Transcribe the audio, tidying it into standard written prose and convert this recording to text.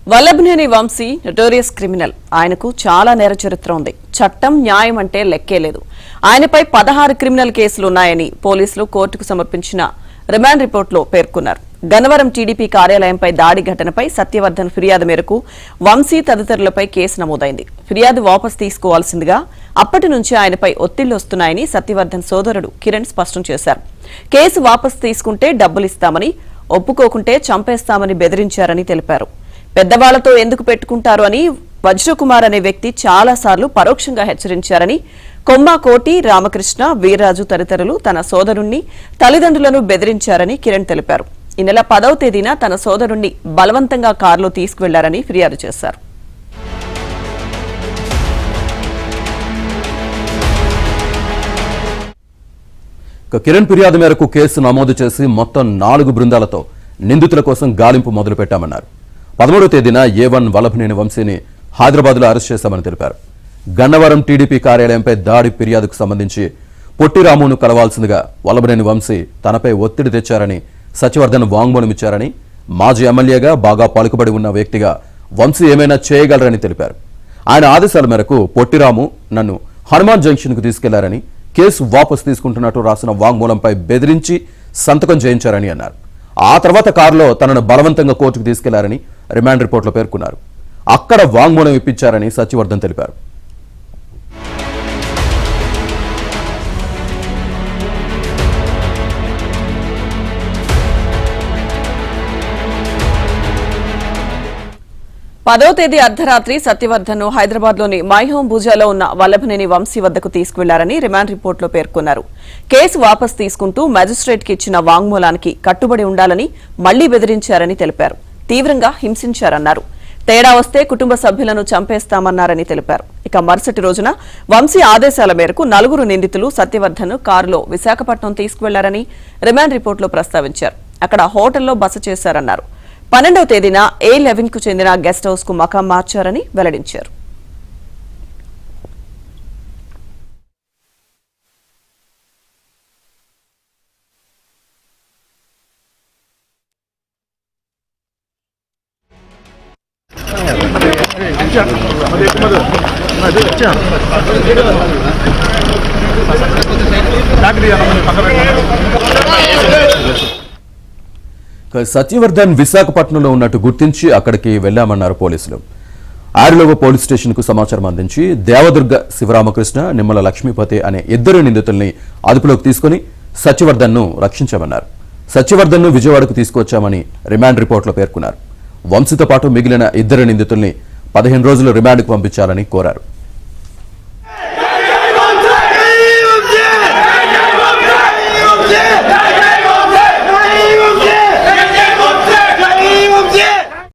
Vallabhaneni Vamsi notorious criminal. ఆయనకు చాలా నేర చరిత్ర ఉంది. చట్టం న్యాయం అంటే లెక్కే లేదు. ఆయనపై 16 క్రిమినల్ కేసులు ఉన్నాయని పోలీసులు కోర్టుకు సమర్పించిన రిమాండ్ రిపోర్టులో పేర్కొన్నారు. గన్నవరం టీడీపీ కార్యాలయంపై దాడి ఘటనపై సత్యవర్ధన్ ఫిర్యాదు మేరకు వంశీ తదితరులపై కేసు నమోదైంది. ఫిర్యాదు వాపసు తీసుకోవాల్సిందిగా అప్పటి నుంచి ఆయనపై ఒత్తిళ్లు వస్తున్నాయని సత్యవర్ధన్ సోదరుడు కిరణ్ స్పష్టం చేశారు. కేసు వాపసు తీసుకుంటే డబ్బులిస్తామని, ఒప్పుకోకుంటే చంపేస్తామని బెదిరించారని తెలిపారు. పెద్దవాళ్లతో ఎందుకు పెట్టుకుంటారు అని వజ్రకుమార్ అనే వ్యక్తి చాలాసార్లు పరోక్షంగా హెచ్చరించారని, కొమ్మ కోటి, రామకృష్ణ, వీర్రాజు తదితరులు తన సోదరుణ్ణి, తల్లిదండ్రులను బెదిరించారని కిరణ్ తెలిపారు. ఈ నెల 10వ తేదీన తన సోదరుణ్ణి బలవంతంగా కారులో తీసుకువెళ్లారని ఫిర్యాదు చేశారు. కిరణ్ ఫిర్యాదు మేరకు కేసు నమోదు చేసి మొత్తం 4 బృందాలతో నిందితుల కోసం గాలింపు మొదలుపెట్టామన్నారు. 13వ తేదీన A1 వల్లభనేని వంశీని హైదరాబాద్లో అరెస్ట్ చేశామని తెలిపారు. గన్నవరం టీడీపీ కార్యాలయంపై దాడి ఫిర్యాదుకు సంబంధించి పొట్టిరామును కలవాల్సిందిగా వల్లభనేని వంశీ తనపై ఒత్తిడి తెచ్చారని, సత్యవర్ధన్ వాంగ్మూలం ఇచ్చారని, మాజీ ఎమ్మెల్యేగా బాగా పలుకుబడి ఉన్న వ్యక్తిగా వంశీ ఏమైనా చేయగలరని తెలిపారు. ఆయన ఆదేశాల మేరకు పొట్టిరాము నన్ను హనుమాన్ జంక్షన్కు తీసుకెళ్లారని, కేసు వాపసు తీసుకుంటున్నట్టు రాసిన వాంగ్మూలంపై బెదిరించి సంతకం చేయించారని అన్నారు. ఆ తర్వాత కారులో తనను బలవంతంగా కోర్టుకు తీసుకెళ్లారని రిమాండ్ రిపోర్టులో పేర్కొన్నారు. అక్కడ వాంగ్మూలం ఇప్పించారని సత్యవర్ధన్ తెలిపారు. పదో తేదీ అర్ధరాత్రి సత్యవర్ధన్ హైదరాబాద్లోని మైహోం భూజాలో ఉన్న వల్లభనేని వంశీ వద్దకు తీసుకువెళ్లారని రిమాండ్ రిపోర్టులో పేర్కొన్నారు. కేసు వాపసు తీసుకుంటూ మెజిస్ట్రేట్కి ఇచ్చిన వాంగ్మూలానికి కట్టుబడి ఉండాలని మళ్లీ బెదిరించారని తెలిపారు. తీవ్రంగా హింసించారన్నారు. తేడా వస్తే కుటుంబ సభ్యులను చంపేస్తామన్నారని తెలిపారు. ఇక మరుసటి రోజున వంశీ ఆదేశాల మేరకు 4 నిందితులు సత్యవర్ధన్ కారులో విశాఖపట్నం తీసుకువెళ్లారని రిమాండ్ రిపోర్టులో ప్రస్తావించారు. అక్కడ హోటల్లో బస చేశారన్నారు. 12వ తేదీన A11 కు చెందిన గెస్ట్ హౌస్ కు మకాం మార్చారని వెల్లడించారు. సత్యవర్ధన్ విశాఖపట్నంలో ఉన్నట్టు గుర్తించి అక్కడికి వెళ్లామన్నారు పోలీసులు. ఆరులోవ పోలీస్ స్టేషన్ కు సమాచారం అందించి దేవదుర్గ శివరామకృష్ణ, నిమ్మల లక్ష్మీపతి అనే 2 నిందితుల్ని అదుపులోకి తీసుకుని సత్యవర్ధన్ ను రక్షించామన్నారు. సత్యవర్ధన్ ను విజయవాడకు తీసుకొచ్చామని రిమాండ్ రిపోర్టులో పేర్కొన్నారు. వంశీతో పాటు మిగిలిన 2 నిందితుల్ని 15 రోజులు రిమాండ్కు పంపించాలని కోరారు.